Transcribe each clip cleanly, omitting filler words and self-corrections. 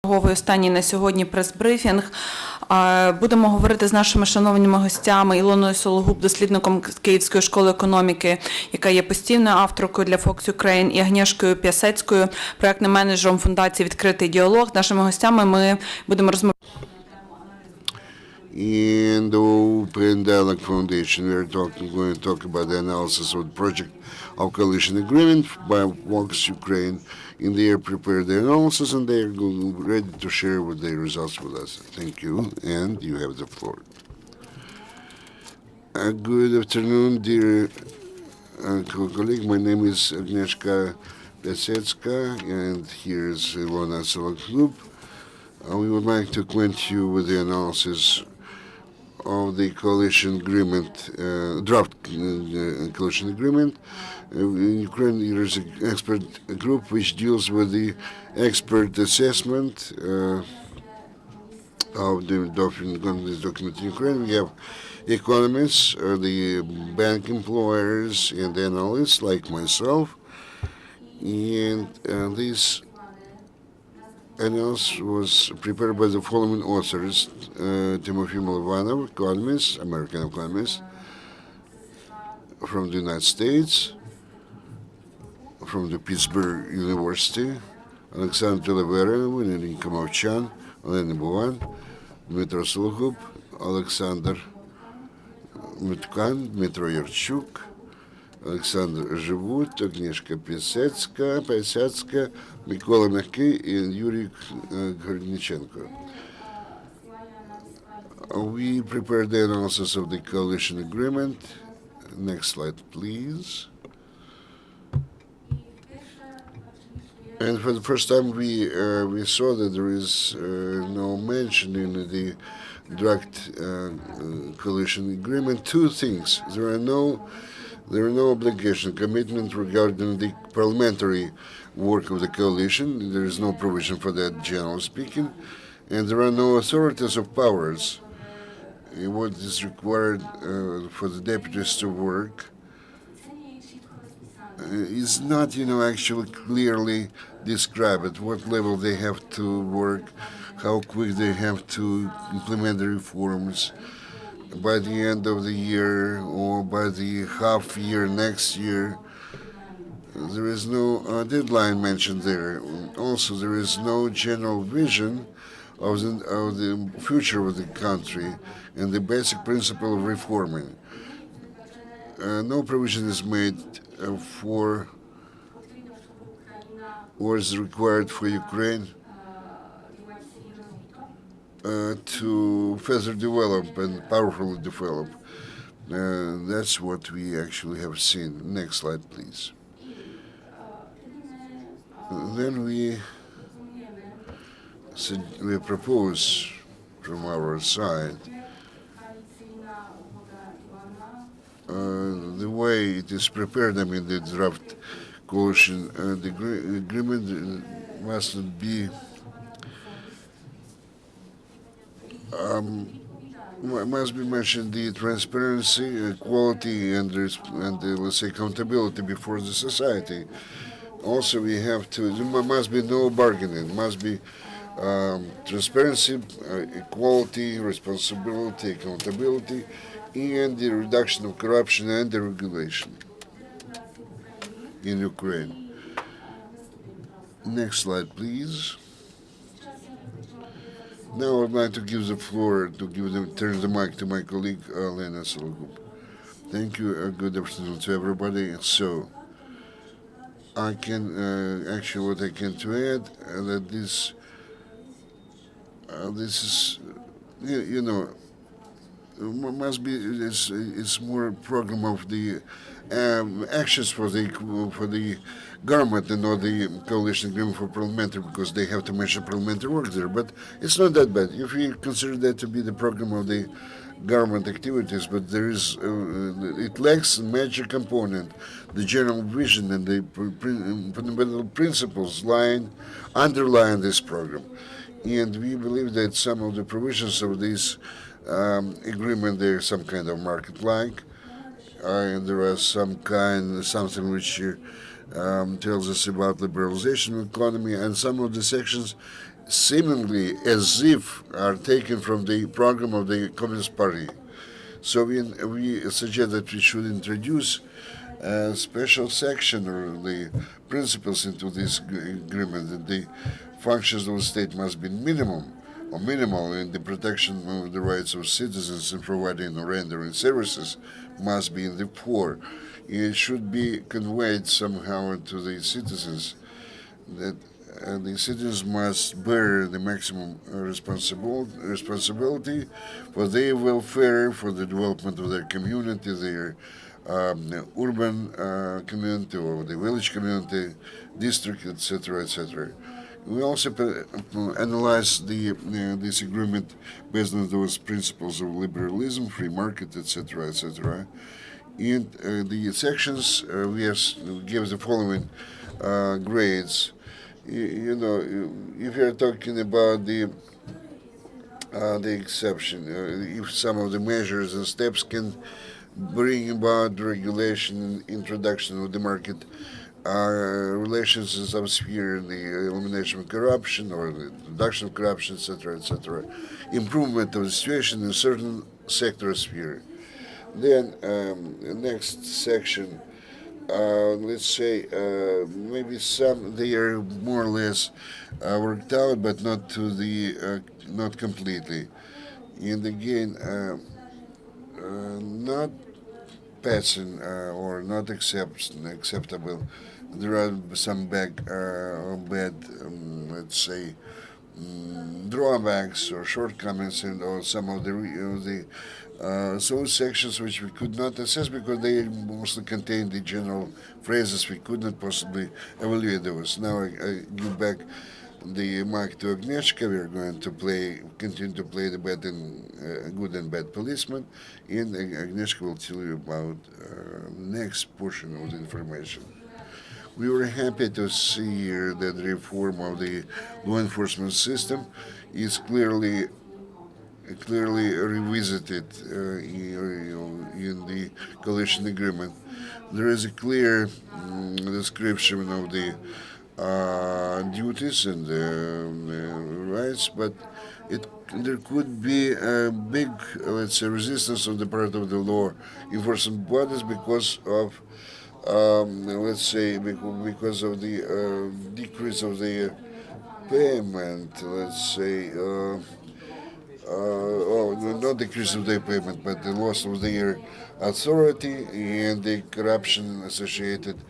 черговий останній на сьогодні прес-брифінг. Будемо говорити з нашими шановними гостями Ілоною Сологуб, дослідником Київської школи економіки, яка є постійною авторкою для Piasecka.Ukraine, і Агнішкою Piasecкою, проєктним менеджером фундації «Відкритий діалог». Нашими гостями ми будемо розмовляти. In the Open Dialogue Foundation, we are going to talk about the analysis of the project of coalition agreement by Piasecka.Ukraine. In the air, prepare the analysis, and they are ready to share with their results with us. Thank you, and you have the floor. Good afternoon, dear colleague. My name is Agnieszka Piasecka, and here is Ilona Sologub. We would like to acquaint you with the analysis of the coalition agreement, draft coalition agreement. In Ukraine, there is an expert group which deals with the expert assessment of the document in Ukraine. We have economists, the bank employers, and analysts like myself. And this analysis was prepared by the following authors: Timofey Milovanov, economist, American economist from the United States, from the Pittsburgh University, Alexander Leverov, Ilona Movchan, Elena Buvan, Dmitro Sologub, Alexander Mutkan, Dmitro Yarchuk, Alexander Живут, Agnieszka Piasecka, Mykola Mehky, and Yuri Gornichenko. We prepared the analysis of the coalition agreement. Next slide, please. And for the first time, we saw that there is no mention in the draft coalition agreement. Two things: there are no obligation, commitment regarding the parliamentary work of the coalition. There is no provision for that, generally speaking, and there are no authorities of powers. What is required for the deputies to work is not, actually clearly described at what level they have to work, how quick they have to implement the reforms, by the end of the year or by the half year next year. There is no deadline mentioned there. Also, there is no general vision of the future of the country and the basic principle of reforming. No provision is made for what is required for Ukraine to further develop and powerfully develop. That's what we actually have seen. Next slide, please. Then we propose from our side the way it is prepared. I mean, the draft coalition the agreement mustn't be must be mentioned the transparency, equality, and let's say accountability before the society. Also, we have to. There must be no bargaining. Must be transparency, equality, responsibility, accountability, and the reduction of corruption and deregulation in Ukraine. Next slide, please. Now I'd like to give the floor, turn the mic to my colleague, Elona Sologub. Thank you. Good afternoon to everybody. So, I can, actually what I can to add, that this is, must be, it's more a program of the actions for the government and not the coalition agreement for parliamentary, because they have to mention parliamentary work there. But it's not that bad if we consider that to be the program of the government activities. But there is, it lacks a major component, the general vision and the fundamental principles underlying this program. And we believe that some of the provisions of this agreement, they're some kind of market-like, and there are something which tells us about liberalization of economy, and some of the sections seemingly as if are taken from the program of the Communist Party. So we suggest that we should introduce a special section or the principles into this agreement that the functions of the state must be minimum or minimal in the protection of the rights of citizens in providing or rendering services must be in the poor. It should be conveyed somehow to the citizens that the citizens must bear the maximum responsibility for their welfare, for the development of their community, their urban community or the village community, district, etc., etc. We also analyze this agreement based on those principles of liberalism, free market, etc., etc. In the sections, give the following grades. If you're talking about the exception, if some of the measures and steps can bring about regulation, introduction of the market relations in some sphere, the elimination of corruption or the reduction of corruption, etc., etc., improvement of the situation in certain sector sphere. Then next section, let's say maybe some they are more or less worked out, but not to the not completely. And again, not passing or not acceptable. There are some bad, let's say, drawbacks or shortcomings in or some of the those sections which we could not assess because they mostly contain the general phrases. We could not possibly evaluate those. Now I give back the mic to Agnieszka. We are going to continue to play the bad and good and bad policeman, and Agnieszka will tell you about next portion of the information. We were happy to see here that the reform of the law enforcement system is clearly revisited in the coalition agreement. There is a clear description of the duties and rights, but there could be a big, let's say, resistance on the part of the law enforcement bodies because of, let's say, because of the decrease of the payment, let's say. Not decrease of their payment, but the loss of their authority and the corruption associated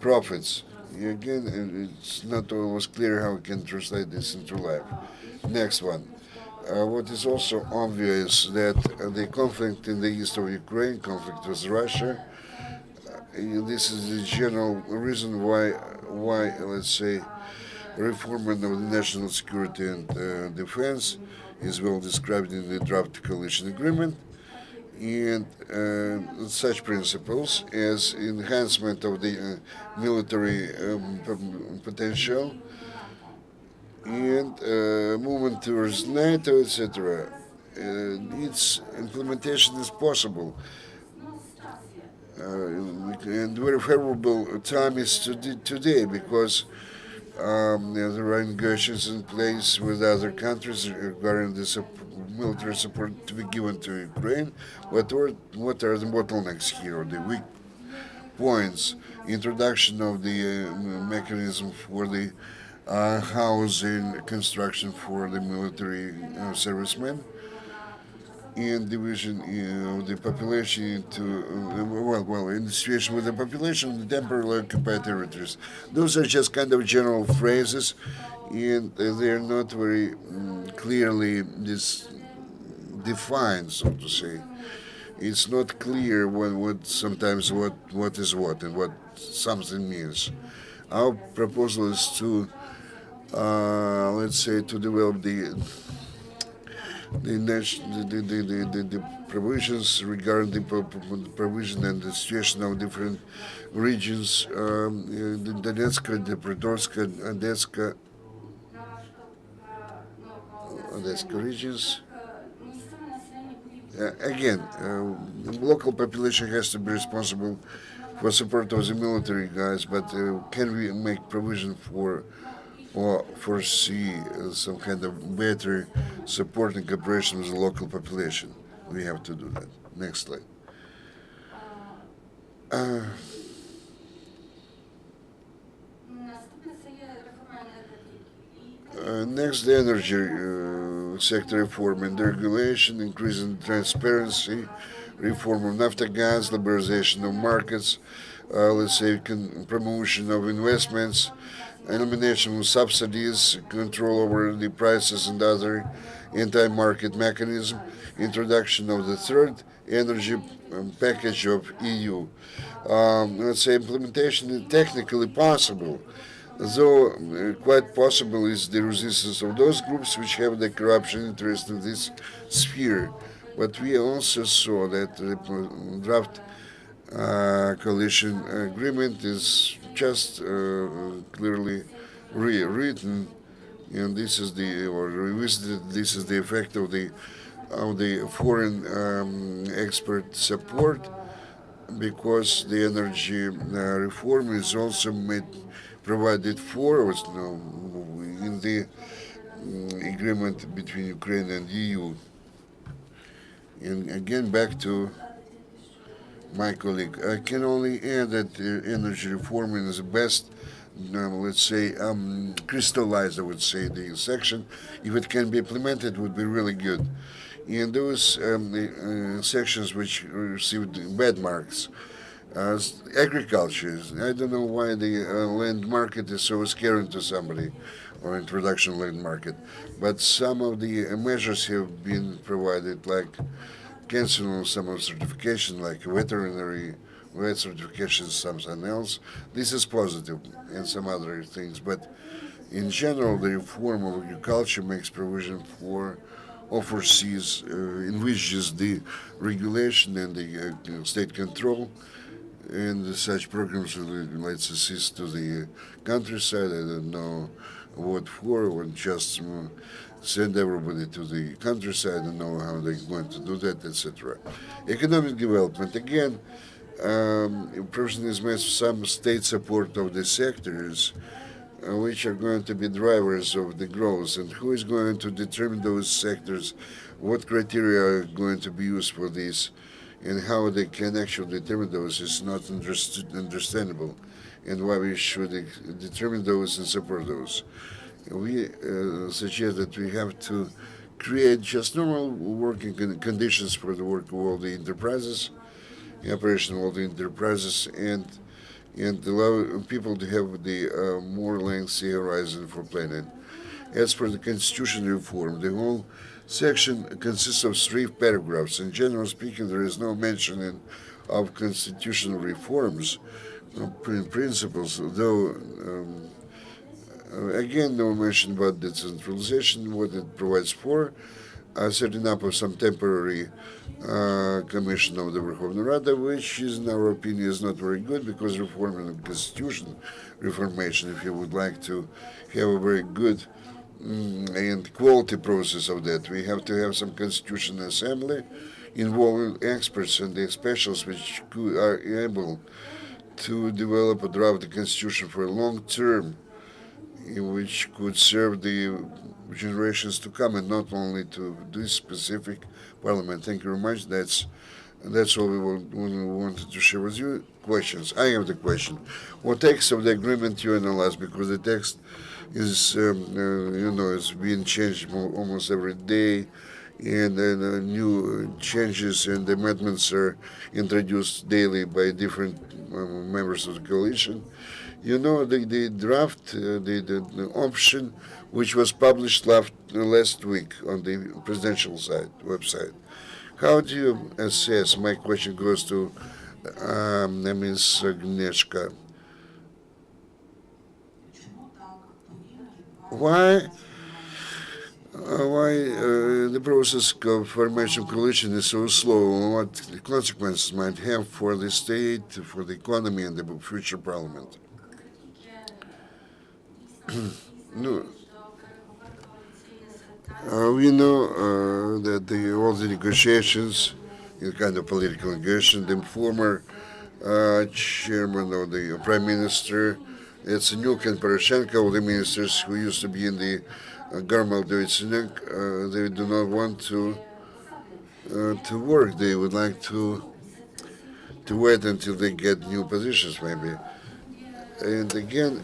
profits. Again, it's not always clear how we can translate this into life. Next one. What is also obvious that the conflict in the east of Ukraine, conflict with Russia, this is the general reason why let's say reform of the national security and defense is well described in the draft coalition agreement, and such principles as enhancement of the military potential and movement towards NATO, etc. Its implementation is possible. And very favorable time is today because there are negotiations in place with other countries regarding the military support to be given to Ukraine. What are the bottlenecks here, or the weak points? Introduction of the mechanism for the housing construction for the military servicemen, and division of the population into in the situation with the population in the temporarily occupied territories. Those are just kind of general phrases, and they're not very clearly defined, so to say. It's not clear sometimes what is what and what something means. Our proposal is to let's say to develop the provisions regarding the provision and the situation of different regions, the Donetsk, Dnipropetrovsk, Odessa regions. Again, the local population has to be responsible for support of the military guys, but can we make provision for or foresee some kind of better supporting cooperation with the local population. We have to do that. Next slide. Next, the energy sector reform and deregulation, increasing transparency, reform of naphtha gas, liberalization of markets, let's say promotion of investments, elimination of subsidies, control over the prices and other anti-market mechanism, introduction of the third energy package of EU. Let's say implementation is technically possible, though quite possible is the resistance of those groups which have the corruption interest in this sphere. But we also saw that the draft coalition agreement is just clearly rewritten, and this is the or revisited. This is the effect of the foreign expert support, because the energy reform is also provided for in the agreement between Ukraine and EU. And again, back to my colleague, I can only add that energy reform is the best, let's say, crystallized, I would say, the section. If it can be implemented, it would be really good. And those sections which received bad marks, agriculture, I don't know why the land market is so scary to somebody, or introduction of land market, but some of the measures have been provided, like cancel some of certification, like veterinary vet certification, something else. This is positive, and some other things. But in general, the reform of agriculture makes provision for overseas, envisages the regulation and the state control, and such programs will, let's assist to the countryside. I don't know what for, or just send everybody to the countryside and know how they're going to do that, etc. Economic development, again, person is made some state support of the sectors which are going to be drivers of the growth, and who is going to determine those sectors, what criteria are going to be used for this, and how they can actually determine those is not understandable, and why we should determine those and support those. We suggest that we have to create just normal working conditions for the work of all the enterprises, the operation of all the enterprises, and allow people to have the more lengthy horizon for planning. As for the constitution reform, the whole section consists of 3 paragraphs. In general speaking, there is no mention of constitutional reforms, principles, though again, no mention about decentralization, what it provides for, setting up of some temporary commission of the Verkhovna Rada, which is, in our opinion, is not very good, because reforming the constitution, reformation, if you would like to have a very good and quality process of that, we have to have some constitutional assembly involving experts and the specialists which are able to develop a draft the constitution for a long term, which could serve the generations to come, and not only to this specific parliament. Thank you very much. That's all we wanted to share with you. Questions? I have the question. What text of the agreement you analyze? Because the text is, it's being changed almost every day, and new changes and amendments are introduced daily by different members of the coalition. You know, the draft, the option, which was published last week on the presidential website. How do you assess? My question goes to Ms. Agnieszka. Why the process of formation of coalition is so slow? What consequences might have for the state, for the economy, and the future parliament? No. We know that all the negotiations, in kind of political negotiation, the former chairman of the prime minister It's Nuke and Piasecka, the ministers who used to be in the government of Piasecka. They do not want to work. They would like to wait until they get new positions, maybe. And again,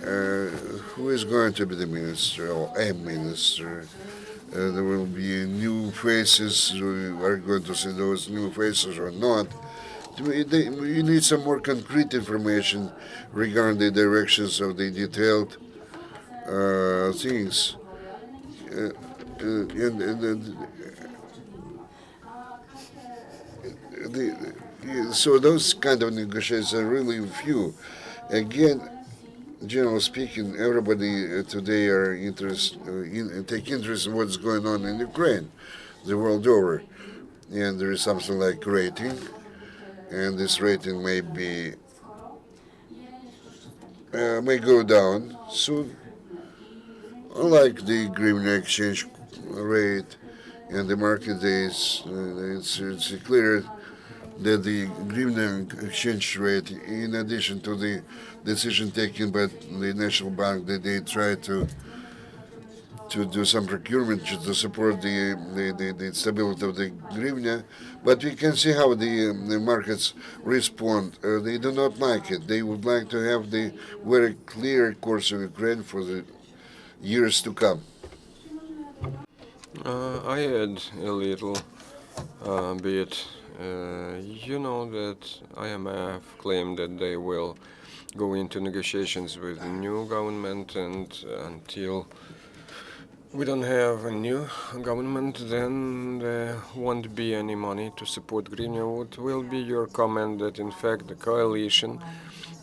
who is going to be the minister or a minister? There will be new faces. We are going to see those new faces or not. You need some more concrete information regarding the directions of the detailed things. So those kind of negotiations are really few. Again, generally speaking, everybody today are take interest in what's going on in Ukraine, the world over, and there is something like rating, and this rating may go down soon, unlike the green exchange rate and the market days. It's clear that the green exchange rate, in addition to the decision taken by the National Bank that they try to do some procurement to support the stability of the hryvnia, but we can see how the markets respond. They do not like it. They would like to have the very clear course of Ukraine for the years to come. I add a little bit. You know that IMF claimed that they will go into negotiations with the new government, and until we don't have a new government, then there won't be any money to support Green. What will be your comment that in fact the coalition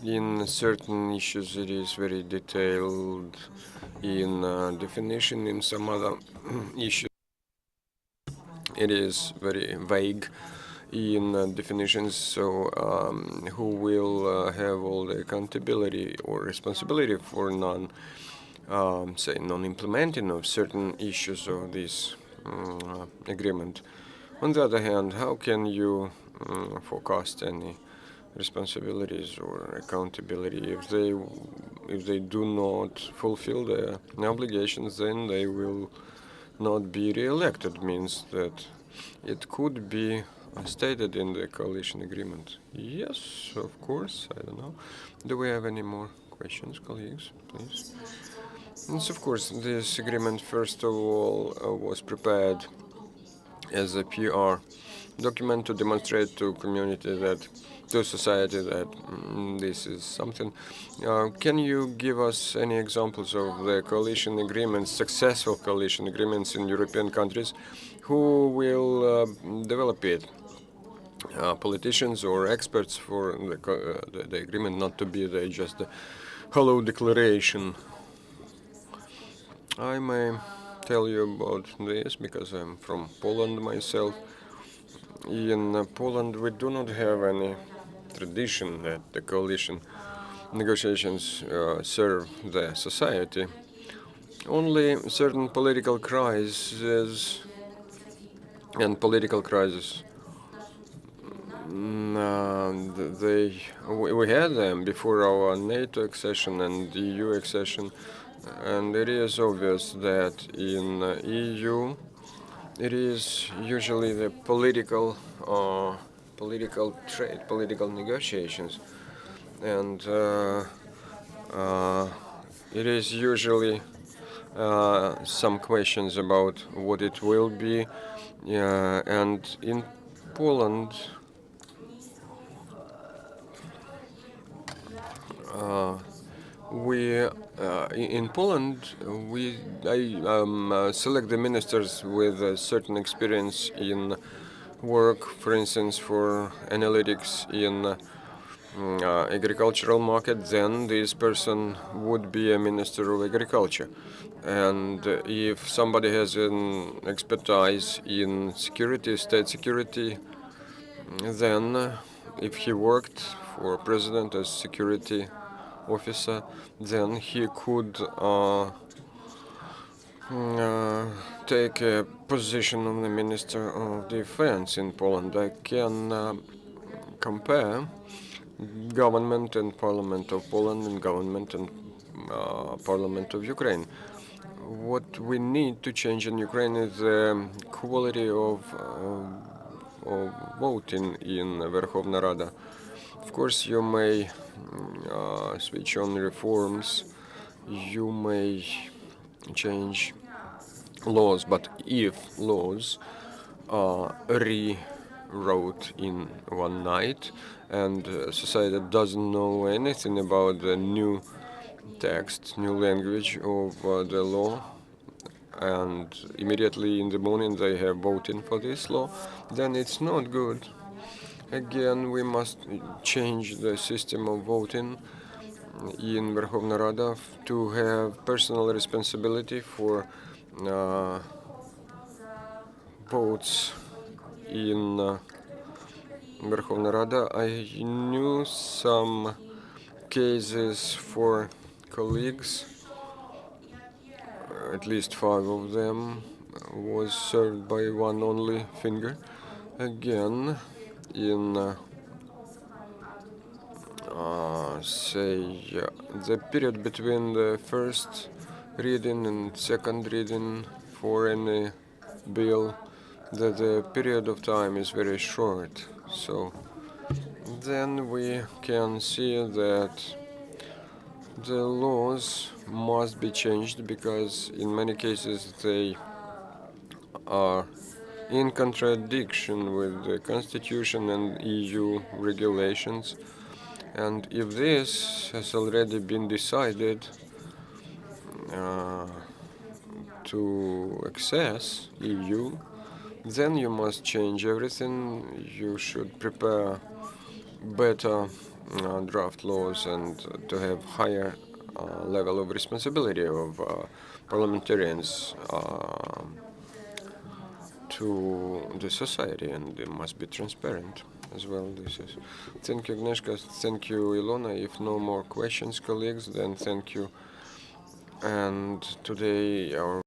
in certain issues it is very detailed in definition, in some other issues it is very vague in definitions, so who will have all the accountability or responsibility for non-implementing of certain issues of this agreement? On the other hand, how can you forecast any responsibilities or accountability if they do not fulfill their obligations? Then they will not be re-elected. Means that it could be stated in the coalition agreement. Yes, of course. I don't know. Do we have any more questions, colleagues? Please. Yes, of course. This agreement, first of all, was prepared as a PR document to demonstrate to community that, to society that this is something. Can you give us any examples of the coalition agreements, successful coalition agreements in European countries? Who will develop it? Politicians or experts for the agreement, not to be just a hollow declaration. I may tell you about this because I'm from Poland myself. In Poland, we do not have any tradition that the coalition negotiations serve the society. Only certain political crises and political crises. We had them before our NATO accession and EU accession, and it is obvious that in EU it is usually the political trade, political negotiations, and it is usually some questions about what it will be, and in Poland I select the ministers with a certain experience in work, for instance, for analytics in agricultural market. Then this person would be a minister of agriculture. And if somebody has an expertise in security, state security, then if he worked for president as security officer, then he could take a position of the Minister of Defense in Poland. I can compare government and parliament of Poland and government and Parliament of Ukraine. What we need to change in Ukraine is the quality of voting in Verkhovna Rada. Of course, you may switch on reforms, you may change laws, but if laws are rewrote in one night and society doesn't know anything about the new text, new language of the law, and immediately in the morning they have voting for this law, then it's not good. Again, we must change the system of voting in Verkhovna Rada to have personal responsibility for votes in Verkhovna Rada. I knew some cases for colleagues, at least 5 of them was served by one only finger. Again, in the period between the first reading and second reading for any bill, the period of time is very short. So then we can see that the laws must be changed because in many cases they are in contradiction with the Constitution and EU regulations. And if this has already been decided to access EU, then you must change everything. You should prepare better draft laws and to have higher level of responsibility of parliamentarians to the society, and they must be transparent as well. This is. Thank you, Agnieszka. Thank you, Ilona. If no more questions, colleagues, then thank you. And today our